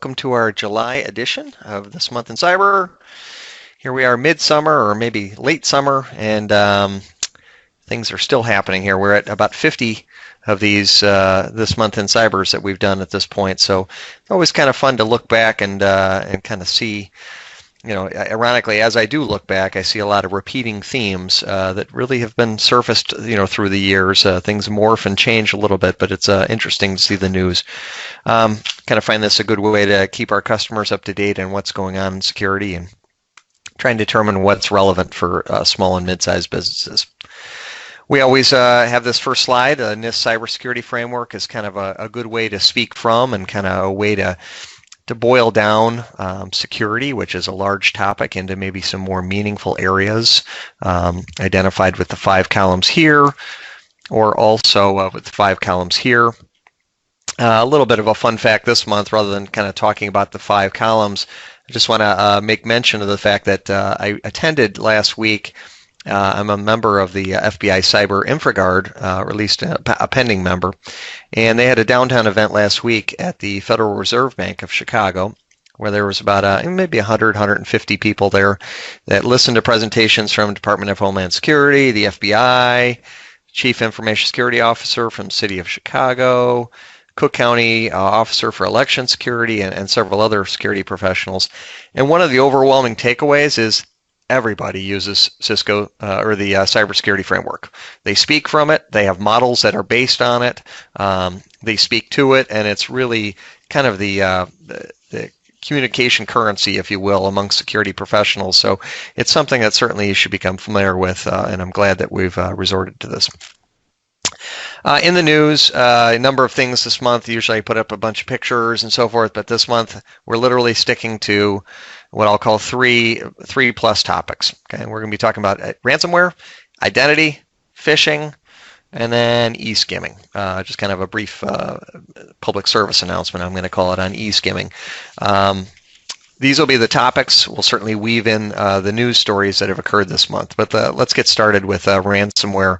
Welcome to our July edition of This Month in Cyber. Here we are midsummer or maybe late summer, and things are still happening here. We're at about 50 of these This Month in Cybers that we've done at this point. So it's always kind of fun to look back and kind of see, ironically, as I do look back, I see a lot of repeating themes that really have been surfaced, through the years. Things morph and change a little bit, but it's interesting to see the news. Kind of find this a good way to keep our customers up to date on what's going on in security and try and determine what's relevant for small and mid-sized businesses. We always have this first slide. NIST Cybersecurity Framework is kind of a good way to speak from and kind of a way to boil down security, which is a large topic, into maybe some more meaningful areas identified with the 5 columns here, or also with the 5 columns here. A little bit of a fun fact this month, rather than kind of talking about the 5 columns, I just want to make mention of the fact that I attended last week. I'm a member of the FBI Cyber InfraGard, or at least a pending member, and they had a downtown event last week at the Federal Reserve Bank of Chicago, where there was about maybe 100, 150 people there that listened to presentations from Department of Homeland Security, the FBI, Chief Information Security Officer from the City of Chicago, Cook County Officer for Election Security, and several other security professionals. And one of the overwhelming takeaways is everybody uses Cisco or the cybersecurity framework. They speak from it. They have models that are based on it. They speak to it, and it's really kind of the communication currency, if you will, among security professionals. So it's something that certainly you should become familiar with, and I'm glad that we've resorted to this. In the news, a number of things this month. Usually I put up a bunch of pictures and so forth, but this month we're literally sticking to what I'll call three plus topics. Okay, and we're going to be talking about ransomware, identity, phishing, and then e-skimming. Just kind of a brief public service announcement, I'm going to call it, on e-skimming. These will be the topics. We'll certainly weave in the news stories that have occurred this month. But let's get started with ransomware.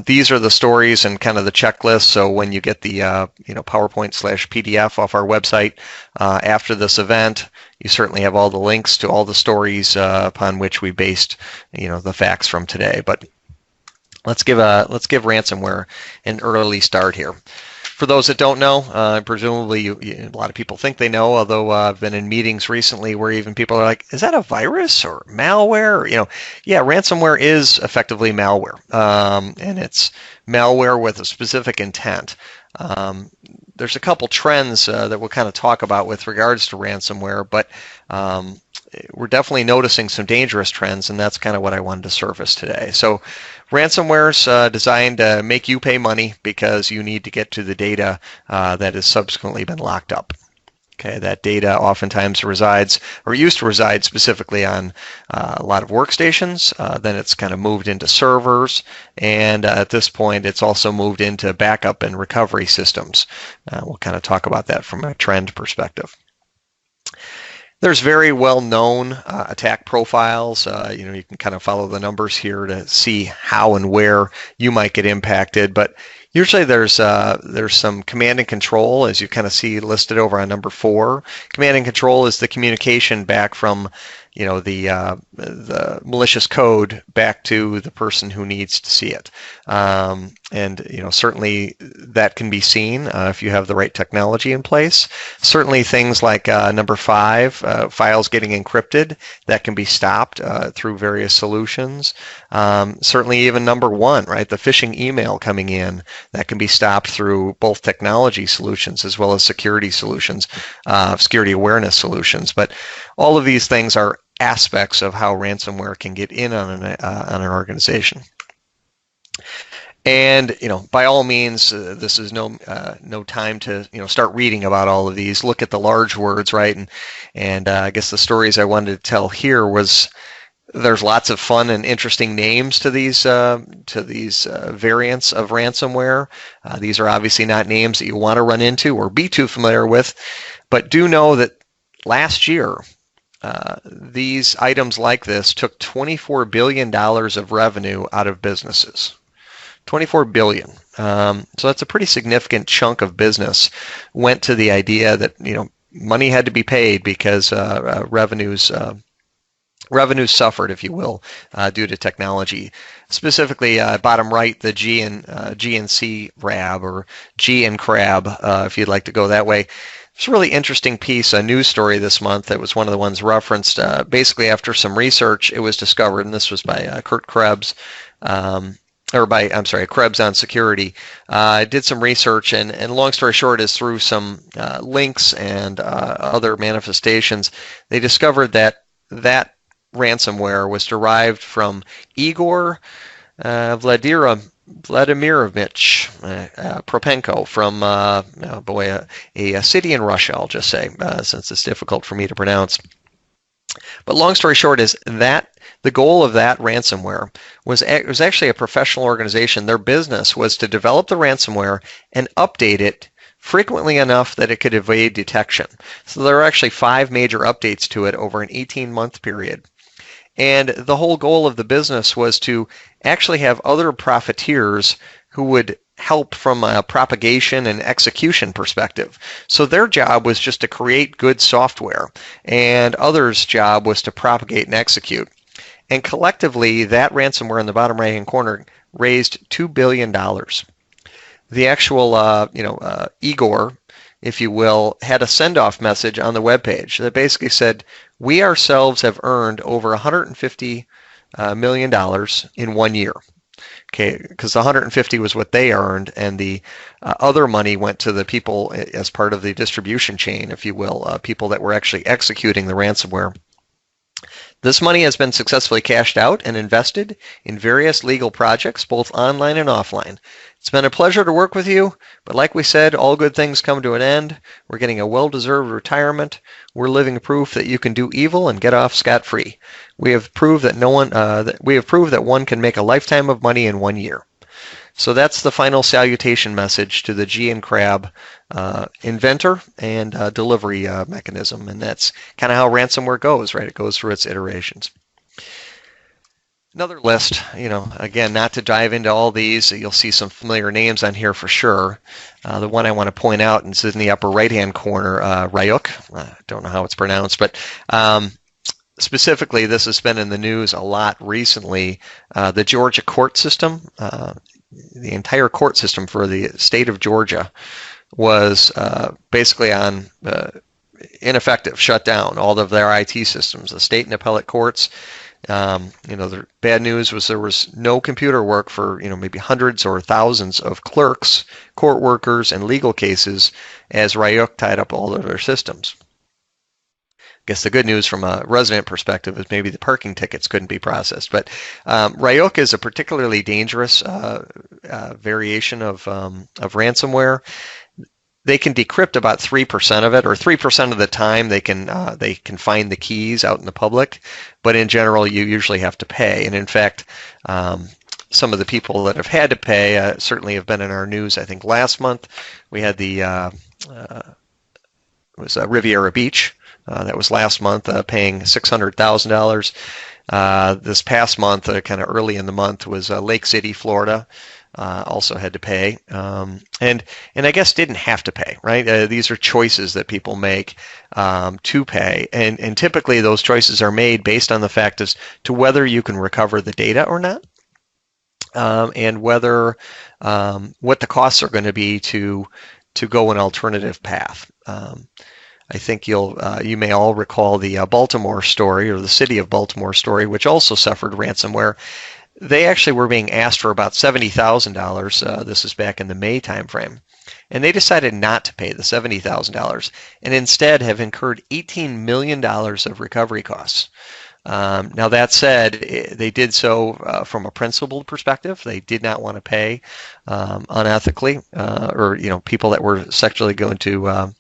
These are the stories and kind of the checklist. So when you get the PowerPoint/PDF off our website after this event, you certainly have all the links to all the stories upon which we based the facts from today. But let's give ransomware an early start here. For those that don't know, presumably a lot of people think they know, although I've been in meetings recently where even people are like, is that a virus or malware? Yeah, ransomware is effectively malware, and it's malware with a specific intent. There's a couple trends that we'll kind of talk about with regards to ransomware, but we're definitely noticing some dangerous trends, and that's kind of what I wanted to surface today. So ransomware is designed to make you pay money because you need to get to the data that has subsequently been locked up. Okay, that data oftentimes resides, or used to reside, specifically on a lot of workstations. Then it's kind of moved into servers, and at this point it's also moved into backup and recovery systems. We'll kind of talk about that from a trend perspective. There's very well-known attack profiles. You can kind of follow the numbers here to see how and where you might get impacted. But usually there's some command and control, as you kind of see listed over on number 4. Command and control is the communication back from the malicious code back to the person who needs to see it. And certainly that can be seen if you have the right technology in place. Certainly things like number 5, files getting encrypted, that can be stopped through various solutions. Certainly even number 1, right, the phishing email coming in, that can be stopped through both technology solutions as well as security solutions, security awareness solutions. But all of these things are aspects of how ransomware can get in on an organization. And by all means, this is no time to start reading about all of these. Look at the large words, right? And I guess the stories I wanted to tell here was there's lots of fun and interesting names to these variants of ransomware. These are obviously not names that you want to run into or be too familiar with, but do know that last year, these items like this took $24 billion of revenue out of businesses. $24 billion. So that's a pretty significant chunk of business went to the idea that money had to be paid because revenues suffered, if you will, due to technology. Specifically, bottom right, the GNC RAB, or G and Crab, if you'd like to go that way. It's a really interesting piece, a news story this month. It was one of the ones referenced. Basically, after some research, it was discovered, and this was by Kurt Krebs, Krebs on Security. Did some research, and long story short is through some links and other manifestations, they discovered that ransomware was derived from Igor Vladimirovich Propenko from a city in Russia, I'll just say, since it's difficult for me to pronounce. But long story short is that the goal of that ransomware was actually a professional organization. Their business was to develop the ransomware and update it frequently enough that it could evade detection. So there are actually 5 major updates to it over an 18-month period. And the whole goal of the business was to actually have other profiteers who would help from a propagation and execution perspective. So their job was just to create good software, and others' job was to propagate and execute. And collectively, that ransomware in the bottom right-hand corner raised $2 billion. The actual, Igor, if you will, had a send-off message on the webpage that basically said, we ourselves have earned over $150 million in 1 year. Okay, because the 150 was what they earned, and the other money went to the people as part of the distribution chain, if you will, people that were actually executing the ransomware. This money has been successfully cashed out and invested in various legal projects, both online and offline. It's been a pleasure to work with you, but like we said, all good things come to an end. We're getting a well-deserved retirement. We're living proof that you can do evil and get off scot-free. We have proved that one can make a lifetime of money in 1 year. So that's the final salutation message to the G and Crab inventor and delivery mechanism, and that's kind of how ransomware goes, right? It goes through its iterations. Another list, again, not to dive into all these, you'll see some familiar names on here for sure. The one I want to point out is in the upper right-hand corner, Ryuk. I don't know how it's pronounced, but specifically, this has been in the news a lot recently. The Georgia court system, the entire court system for the state of Georgia was basically on ineffective, shut down, all of their IT systems, the state and appellate courts. The bad news was there was no computer work for maybe hundreds or thousands of clerks, court workers, and legal cases as Ryuk tied up all of their systems. I guess the good news from a resident perspective is maybe the parking tickets couldn't be processed. But Ryuk is a particularly dangerous variation of ransomware. They can decrypt about 3% of it, or 3% of the time they can find the keys out in the public. But in general, you usually have to pay. And in fact, some of the people that have had to pay certainly have been in our news. I think last month we had the Riviera Beach. That was last month, paying $600,000. This past month, kind of early in the month, was Lake City, Florida. Also had to pay, and I guess didn't have to pay, right? These are choices that people make to pay, and typically those choices are made based on the fact as to whether you can recover the data or not, and whether what the costs are going to be to go an alternative path. I think you may all recall the Baltimore story, or the city of Baltimore story, which also suffered ransomware. They actually were being asked for about $70,000. This is back in the May timeframe. And they decided not to pay the $70,000 and instead have incurred $18 million of recovery costs. Now that said, they did so from a principled perspective. They did not want to pay unethically, or people that were sexually going to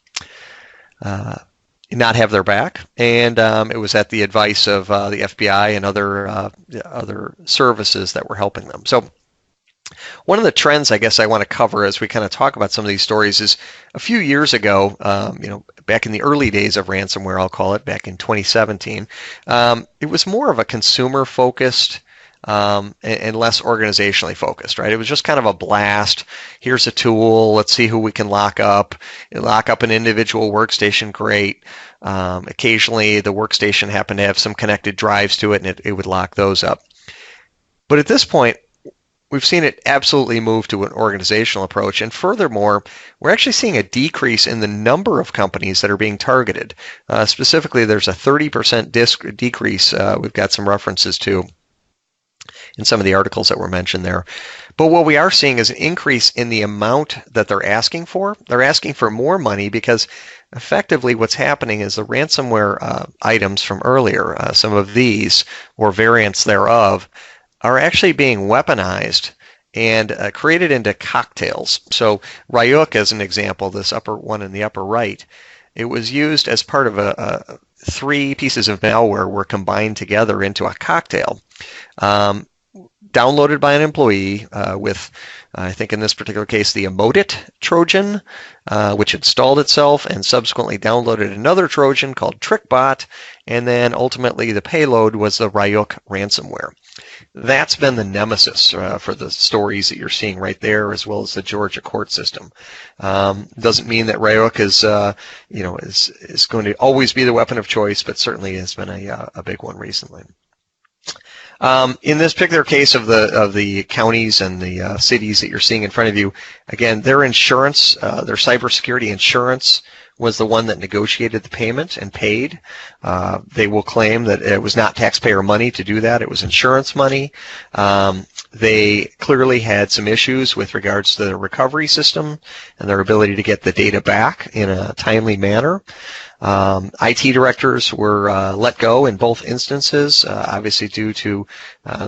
not have their back, and it was at the advice of the FBI and other services that were helping them. So one of the trends I guess I want to cover as we kind of talk about some of these stories is a few years ago, back in the early days of ransomware, I'll call it, back in 2017, it was more of a consumer-focused and less organizationally focused, right? It was just kind of a blast. Here's a tool. Let's see who we can lock up. Lock up an individual workstation, great. Occasionally, the workstation happened to have some connected drives to it, and it would lock those up. But at this point, we've seen it absolutely move to an organizational approach. And furthermore, we're actually seeing a decrease in the number of companies that are being targeted. Specifically, there's a 30% decrease. We've got some references to in some of the articles that were mentioned there. But what we are seeing is an increase in the amount that they're asking for. They're asking for more money because effectively what's happening is the ransomware items from earlier, some of these or variants thereof, are actually being weaponized and created into cocktails. So Ryuk, as an example, this upper one in the upper right, it was used as part of three pieces of malware were combined together into a cocktail. Downloaded by an employee with, I think in this particular case, the Emotet Trojan, which installed itself and subsequently downloaded another Trojan called TrickBot, and then ultimately the payload was the Ryuk ransomware. That's been the nemesis for the stories that you're seeing right there, as well as the Georgia court system. Doesn't mean that Ryuk is going to always be the weapon of choice, but certainly has been a big one recently. In this particular case of the counties and the cities that you're seeing in front of you, again, their insurance, their cybersecurity insurance was the one that negotiated the payment and paid. They will claim that it was not taxpayer money to do that. It was insurance money. They clearly had some issues with regards to the recovery system and their ability to get the data back in a timely manner. IT directors were let go in both instances, obviously due to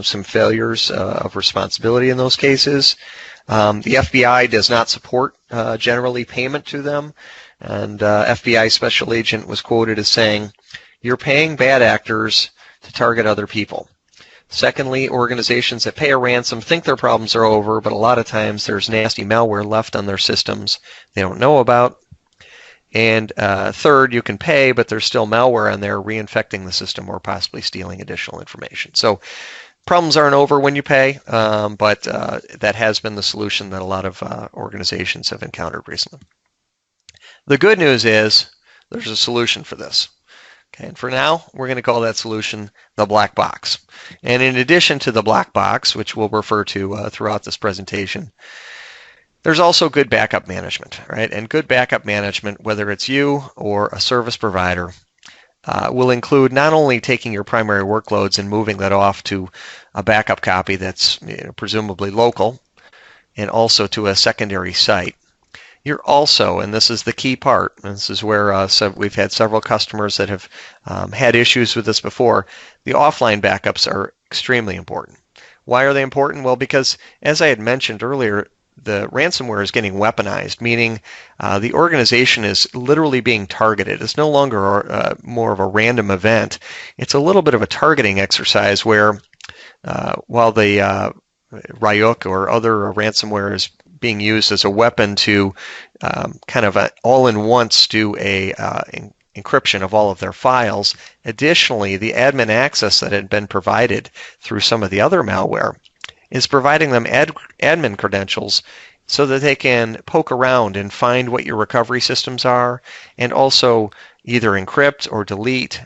some failures of responsibility in those cases. The FBI does not support generally payment to them, and FBI special agent was quoted as saying, "You're paying bad actors to target other people." Secondly, organizations that pay a ransom think their problems are over, but a lot of times there's nasty malware left on their systems they don't know about. And third, you can pay, but there's still malware on there reinfecting the system or possibly stealing additional information. So problems aren't over when you pay, but that has been the solution that a lot of organizations have encountered recently. The good news is there's a solution for this. Okay, and for now, we're going to call that solution the black box. And in addition to the black box, which we'll refer to throughout this presentation, there's also good backup management, right? And good backup management, whether it's you or a service provider, will include not only taking your primary workloads and moving that off to a backup copy that's presumably local, and also to a secondary site. You're also, and this is the key part, and this is where we've had several customers that have had issues with this before, the offline backups are extremely important. Why are they important? Well, because as I had mentioned earlier, the ransomware is getting weaponized, meaning the organization is literally being targeted. It's no longer more of a random event. It's a little bit of a targeting exercise where while the Ryuk or other ransomware is being used as a weapon to kind of all-in-once do a encryption of all of their files. Additionally, the admin access that had been provided through some of the other malware is providing them admin credentials so that they can poke around and find what your recovery systems are and also either encrypt or delete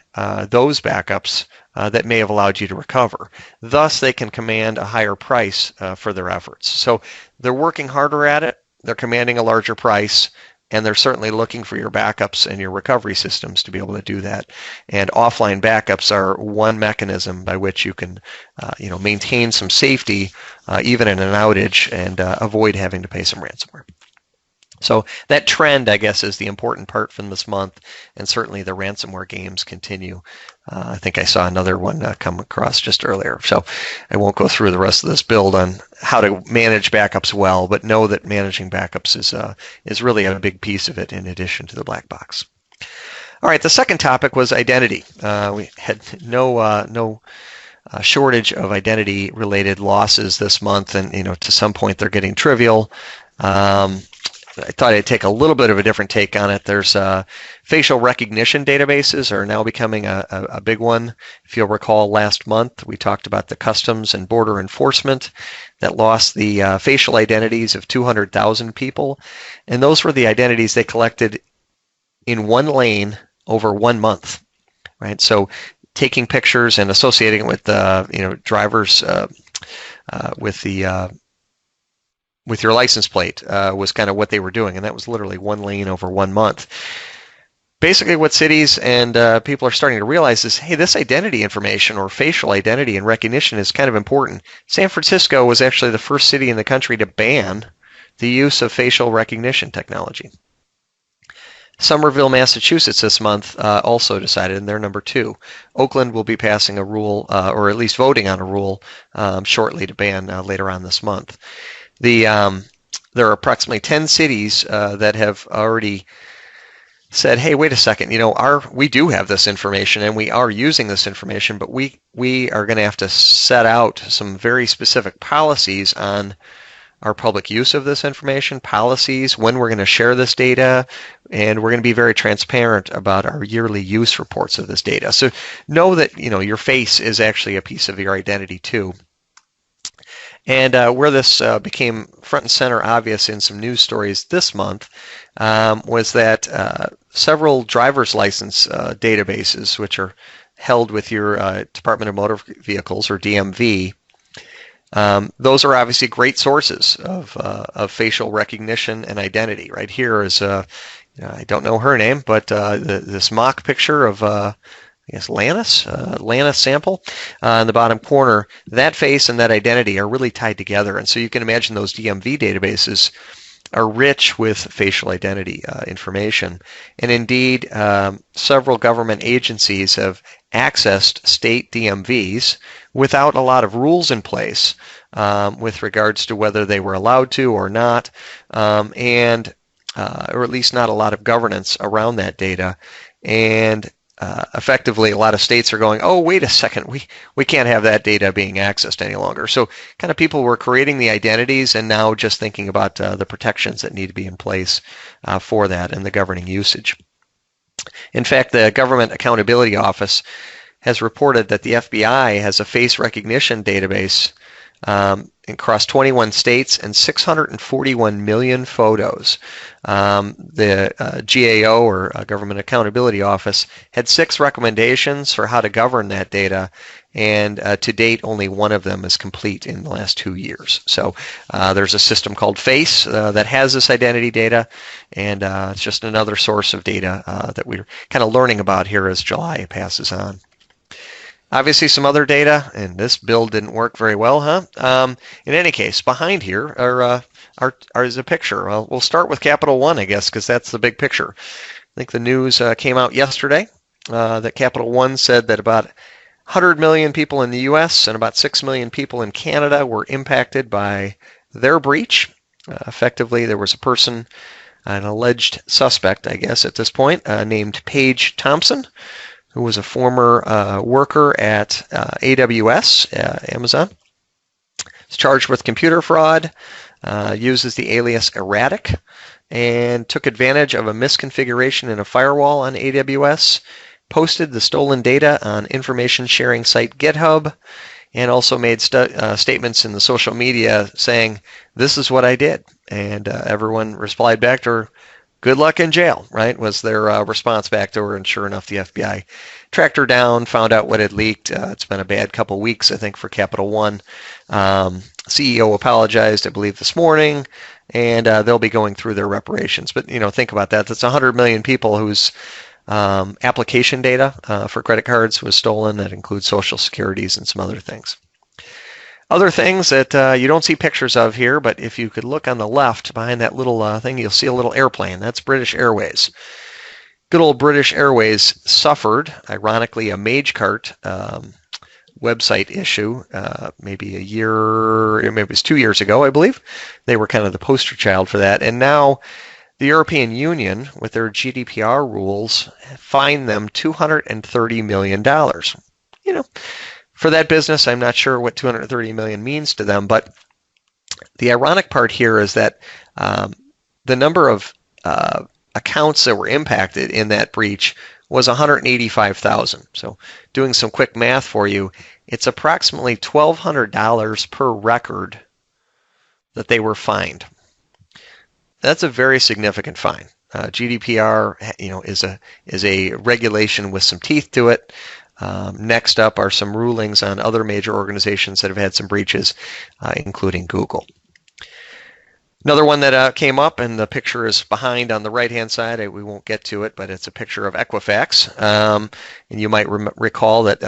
those backups that may have allowed you to recover. Thus, they can command a higher price for their efforts. So they're working harder at it, they're commanding a larger price, and they're certainly looking for your backups and your recovery systems to be able to do that. And offline backups are one mechanism by which you can maintain some safety even in an outage and avoid having to pay some ransomware. So that trend, I guess, is the important part from this month, and certainly the ransomware games continue. I think I saw another one come across just earlier. So I won't go through the rest of this build on how to manage backups well, but know that managing backups is really a big piece of it in addition to the black box. All right, the second topic was identity. We had no shortage of identity-related losses this month, and to some point they're getting trivial. I thought I'd take a little bit of a different take on it. There's facial recognition databases are now becoming a big one. If you'll recall, last month we talked about the Customs and Border Enforcement that lost the facial identities of 200,000 people, and those were the identities they collected in one lane over 1 month, right? So taking pictures and associating it with drivers with your license plate was kind of what they were doing, and that was literally one lane over 1 month. Basically, what cities and people are starting to realize is, hey, this identity information or facial identity and recognition is kind of important. San Francisco was actually the first city in the country to ban the use of facial recognition technology. Somerville, Massachusetts this month also decided, and they're number 2. Oakland will be passing a rule, or at least voting on a rule shortly to ban later on this month. There are approximately 10 cities that have already said, hey, wait a second, we do have this information and we are using this information, but we are going to have to set out some very specific policies on our public use of this information, policies, when we're going to share this data, and we're going to be very transparent about our yearly use reports of this data. So know that your face is actually a piece of your identity too. And where this became front and center obvious in some news stories this month was that several driver's license databases, which are held with your Department of Motor Vehicles, or DMV, those are obviously great sources of facial recognition and identity. Right here is, I don't know her name, but this mock picture of I guess Lannis sample in the bottom corner. That face and that identity are really tied together, and so you can imagine those DMV databases are rich with facial identity information. And indeed, several government agencies have accessed state DMVs without a lot of rules in place with regards to whether they were allowed to or not, or at least not a lot of governance around that data. And effectively, a lot of states are going, oh, wait a second, we can't have that data being accessed any longer. So kind of people were creating the identities and now just thinking about the protections that need to be in place for that and the governing usage. In fact, the Government Accountability Office has reported that the FBI has a face recognition database across 21 states and 641 million photos. The GAO, or Government Accountability Office, had 6 recommendations for how to govern that data, and to date only one of them is complete in the last 2 years. So there's a system called FACE that has this identity data, and it's just another source of data that we're kind of learning about here as July passes on. Obviously, some other data, and this build didn't work very well, huh? In any case, behind here is a picture. Well, we'll start with Capital One, I guess, because that's the big picture. I think the news came out yesterday that Capital One said that about 100 million people in the U.S. and about 6 million people in Canada were impacted by their breach. Effectively, there was a person, an alleged suspect, I guess, at this point, named Paige Thompson, who was a former worker at AWS, Amazon. He's charged with computer fraud, uses the alias Erratic, and took advantage of a misconfiguration in a firewall on AWS, posted the stolen data on information sharing site GitHub, and also made statements in the social media saying, this is what I did. And everyone replied back to her, good luck in jail, right, was their response back to her. And sure enough, the FBI tracked her down, found out what had leaked. It's been a bad couple weeks, I think, for Capital One. CEO apologized, I believe, this morning, and they'll be going through their reparations. But, think about that. That's 100 million people whose application data for credit cards was stolen. That includes Social Securities and some other things. Other things that you don't see pictures of here, but if you could look on the left behind that little thing, you'll see a little airplane. That's British Airways. Good old British Airways suffered, ironically, a Magecart website issue maybe a year, maybe it was 2 years ago, I believe. They were kind of the poster child for that. And now the European Union, with their GDPR rules, fined them $230 million. For that business, I'm not sure what $230 million means to them, but the ironic part here is that the number of accounts that were impacted in that breach was 185,000. So doing some quick math for you, it's approximately $1,200 per record that they were fined. That's a very significant fine. GDPR, is a regulation with some teeth to it. Next up are some rulings on other major organizations that have had some breaches, including Google. Another one that came up, and the picture is behind on the right-hand side. We won't get to it, but it's a picture of Equifax. And you might recall that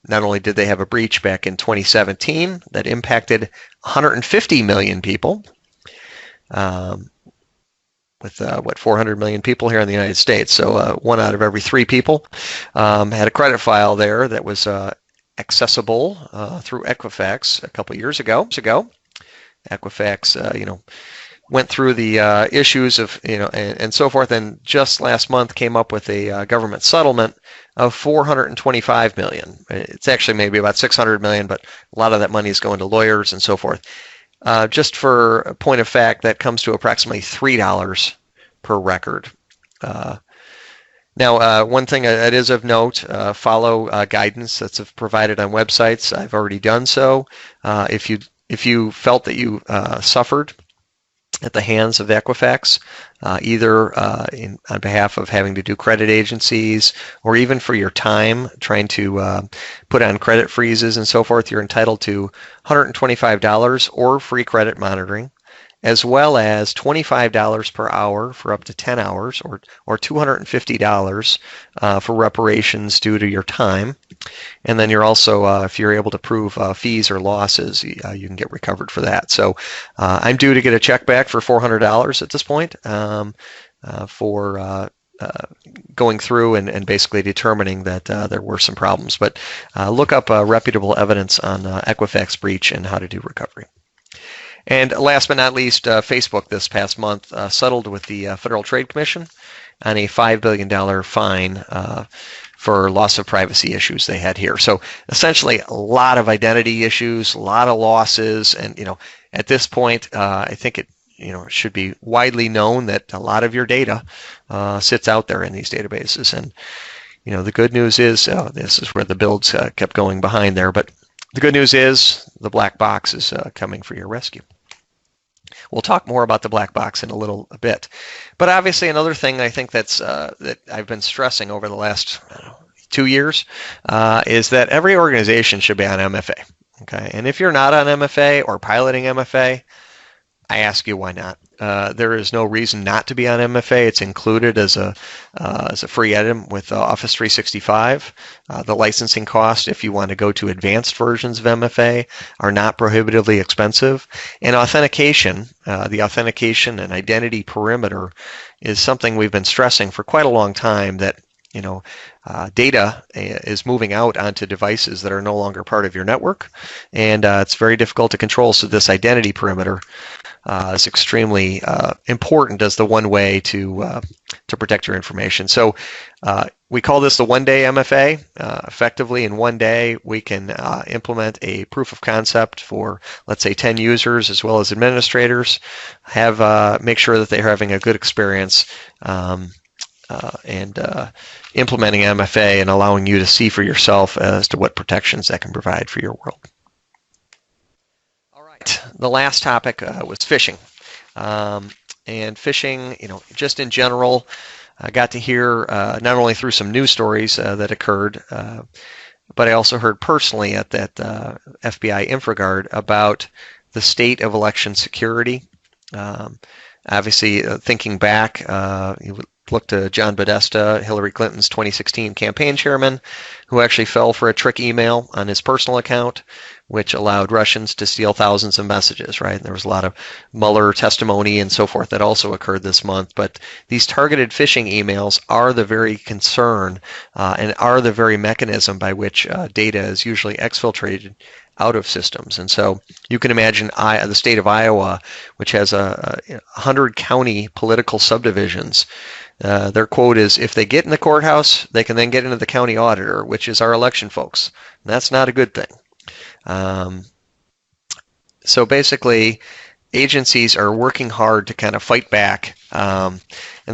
not only did they have a breach back in 2017 that impacted 150 million people, with 400 million people here in the United States. So 1 out of every 3 people had a credit file there that was accessible through Equifax a couple years ago. Equifax, went through the issues of, and so forth, and just last month came up with a government settlement of 425 million. It's actually maybe about 600 million, but a lot of that money is going to lawyers and so forth. Just for a point of fact, that comes to approximately $3 per record. Now, one thing that is of note, follow guidance that's provided on websites. I've already done so. If you felt that you suffered at the hands of Equifax, either on behalf of having to do credit agencies or even for your time trying to put on credit freezes and so forth, you're entitled to $125 or free credit monitoring, as well as $25 per hour for up to 10 hours or $250 for reparations due to your time. And then you're also, if you're able to prove fees or losses, you can get recovered for that. So I'm due to get a check back for $400 at this point for going through and basically determining that there were some problems. But look up reputable evidence on Equifax breach and how to do recovery. And last but not least, Facebook this past month settled with the Federal Trade Commission on a $5 billion fine for loss of privacy issues they had here. So essentially a lot of identity issues, a lot of losses, and at this point I think it should be widely known that a lot of your data sits out there in these databases. And the good news is this is where the builds kept going behind there, but the good news is the black box is coming for your rescue. We'll talk more about the black box in a little bit. But obviously another thing I think that I've been stressing over the last 2 years is that every organization should be on MFA. Okay, and if you're not on MFA or piloting MFA, I ask you why not. There is no reason not to be on MFA. It's included as a free item with Office 365. The licensing cost, if you want to go to advanced versions of MFA, are not prohibitively expensive. And authentication, the authentication and identity perimeter, is something we've been stressing for quite a long time, that data is moving out onto devices that are no longer part of your network, and it's very difficult to control. So this identity perimeter is extremely important as the one way to protect your information. So we call this the one-day MFA. Effectively, in 1 day, we can implement a proof of concept for, let's say, 10 users as well as administrators. Make sure that they're having a good experience and implementing MFA and allowing you to see for yourself as to what protections that can provide for your world. All right, the last topic was phishing. And phishing, just in general, I got to hear not only through some news stories that occurred, but I also heard personally at that FBI InfraGard about the state of election security. Obviously, thinking back, you would look to John Podesta, Hillary Clinton's 2016 campaign chairman, who actually fell for a trick email on his personal account, which allowed Russians to steal thousands of messages, right? There was a lot of Mueller testimony and so forth that also occurred this month. But these targeted phishing emails are the very concern and are the very mechanism by which data is usually exfiltrated out of systems. And so you can imagine the state of Iowa, which has 100 county political subdivisions. Their quote is, if they get in the courthouse, they can then get into the county auditor, which is our election folks. And that's not a good thing. So basically, agencies are working hard to kind of fight back. And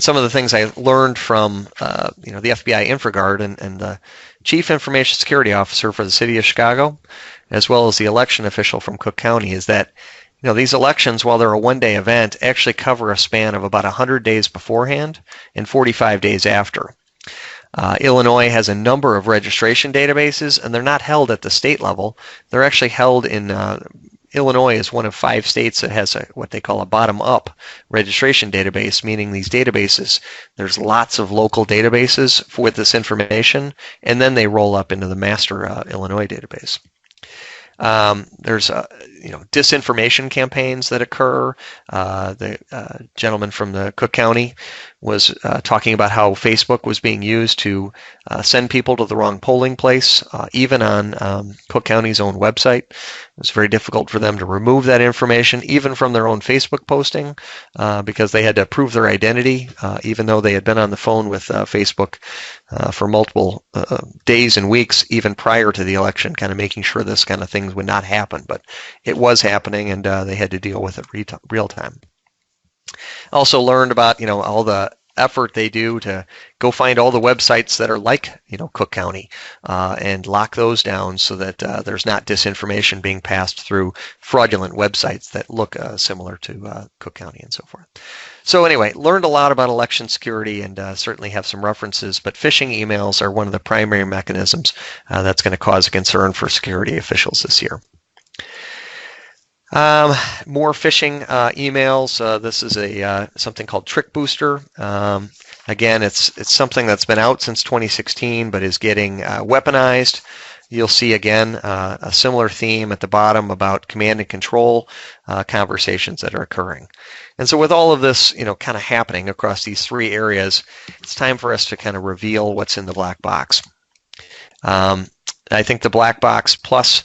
some of the things I learned from the FBI InfraGard and the Chief Information Security Officer for the City of Chicago, as well as the election official from Cook County, is that these elections, while they're a one-day event, actually cover a span of about 100 days beforehand and 45 days after. Illinois has a number of registration databases, and they're not held at the state level. They're actually held in Illinois is one of 5 states that has what they call a bottom-up registration database, meaning these databases, there's lots of local databases with this information, and then they roll up into the master Illinois database. There's disinformation campaigns that occur. The gentleman from the Cook County was talking about how Facebook was being used to send people to the wrong polling place, even on Cook County's own website. It was very difficult for them to remove that information, even from their own Facebook posting, because they had to prove their identity, even though they had been on the phone with Facebook for multiple days and weeks, even prior to the election, kind of making sure this kind of things would not happen. But it was happening, and they had to deal with it real time. Also learned about all the effort they do to go find all the websites that are like Cook County and lock those down so that there's not disinformation being passed through fraudulent websites that look similar to Cook County and so forth. So anyway, learned a lot about election security and certainly have some references, but phishing emails are one of the primary mechanisms that's going to cause a concern for security officials this year. More phishing emails. This is something called Trick Booster. Again, it's something that's been out since 2016, but is getting weaponized. You'll see again a similar theme at the bottom about command and control conversations that are occurring. And so with all of this, kind of happening across these 3 areas, it's time for us to kind of reveal what's in the black box. I think the black box plus,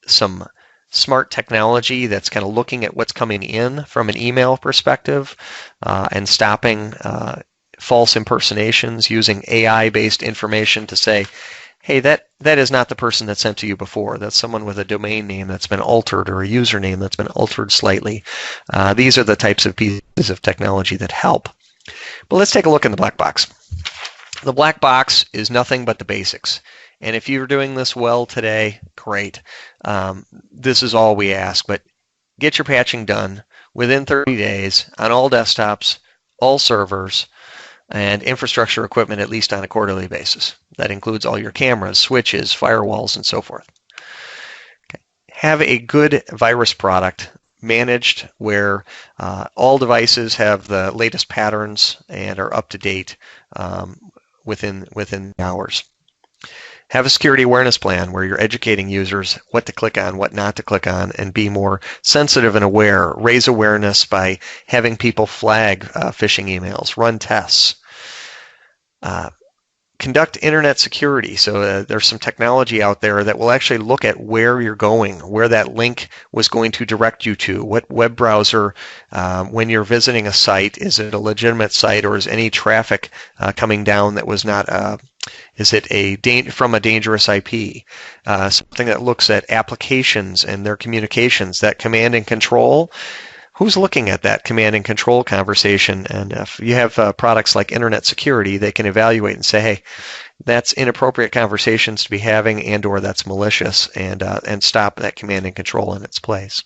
some smart technology that's kind of looking at what's coming in from an email perspective and stopping false impersonations using AI-based information to say, hey, that is not the person that sent to you before. That's someone with a domain name that's been altered or a username that's been altered slightly. These are the types of pieces of technology that help. But let's take a look in the black box. The black box is nothing but the basics. And if you're doing this well today, great. This is all we ask, but get your patching done within 30 days on all desktops, all servers, and infrastructure equipment at least on a quarterly basis. That includes all your cameras, switches, firewalls, and so forth. Okay. Have a good virus product managed where all devices have the latest patterns and are up to date within hours. Have a security awareness plan where you're educating users what to click on, what not to click on, and be more sensitive and aware. Raise awareness by having people flag phishing emails, run tests. Conduct internet security. So there's some technology out there that will actually look at where you're going, where that link was going to direct you to, what web browser, when you're visiting a site, is it a legitimate site or is any traffic coming down that was not, is it from a dangerous IP? Something that looks at applications and their communications, that command and control. Who's looking at that command and control conversation? And if you have products like internet security, they can evaluate and say, hey, that's inappropriate conversations to be having and or that's malicious, and stop that command and control in its place.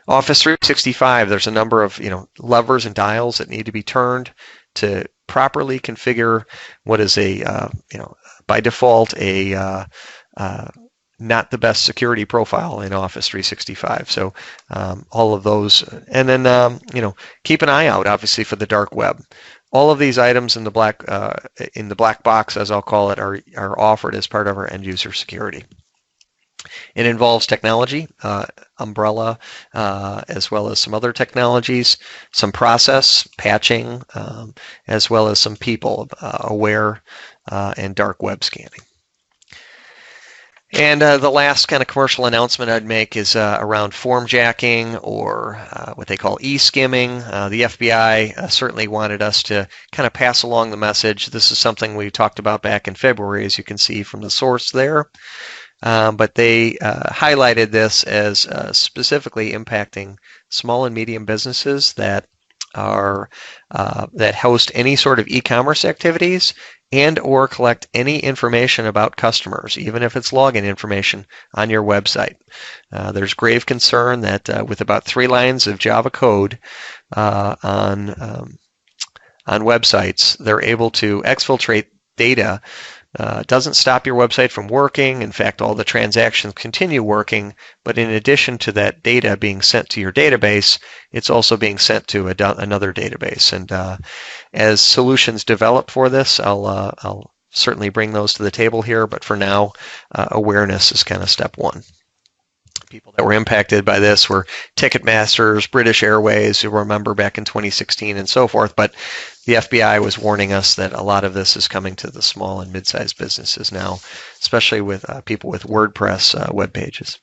Office 365, there's a number of levers and dials that need to be turned to properly configure what is by default not the best security profile in Office 365. So all of those, and then keep an eye out, obviously, for the dark web. All of these items in the black box, as I'll call it, are offered as part of our end user security. It involves technology, Umbrella, as well as some other technologies, some process, patching, as well as some people, aware, and dark web scanning. And the last kind of commercial announcement I'd make is around form jacking, or what they call e-skimming. The FBI certainly wanted us to kind of pass along the message. This is something we talked about back in February, as you can see from the source there. but they highlighted this as specifically impacting small and medium businesses that are that host any sort of e-commerce activities and or collect any information about customers, even if it's login information on your website. There's grave concern that with about 3 lines of Java code on websites, they're able to exfiltrate data. Doesn't stop your website from working. In fact, all the transactions continue working, but in addition to that data being sent to your database, it's also being sent to another database. And as solutions develop for this, I'll certainly bring those to the table here, but for now, awareness is kind of step one. People that were impacted by this were Ticketmasters, British Airways, you remember back in 2016 and so forth, but the FBI was warning us that a lot of this is coming to the small and mid-sized businesses now, especially with people with WordPress web pages.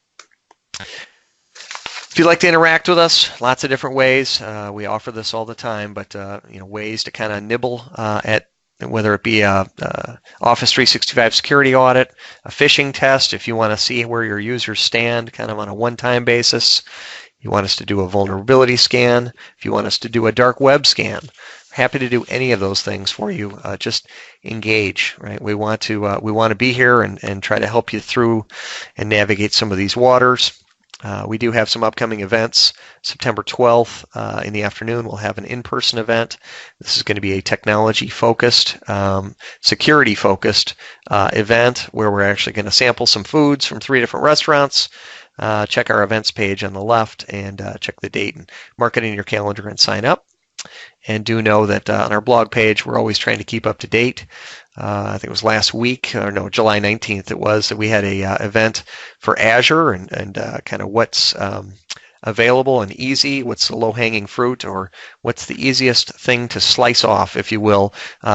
If you'd like to interact with us, lots of different ways. We offer this all the time, but ways to kind of nibble at whether it be a Office 365 security audit, a phishing test, if you want to see where your users stand kind of on a one-time basis. You want us to do a vulnerability scan. If you want us to do a dark web scan, happy to do any of those things for you. Just engage, right? We want to be here and try to help you through and navigate some of these waters. We do have some upcoming events. September 12th in the afternoon, we'll have an in-person event. This is going to be a technology-focused, security-focused event where we're actually going to sample some foods from 3 different restaurants. Check our events page on the left and check the date and mark it in your calendar and sign up. And do know that on our blog page, we're always trying to keep up to date. I think it was last week, or no, July 19th it was, that we had a event for Azure and kind of what's available and easy, what's the low-hanging fruit, or what's the easiest thing to slice off, if you will,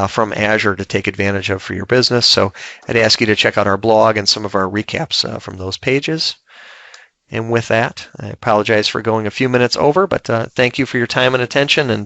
from Azure to take advantage of for your business. So I'd ask you to check out our blog and some of our recaps from those pages. And with that, I apologize for going a few minutes over, but thank you for your time and attention, and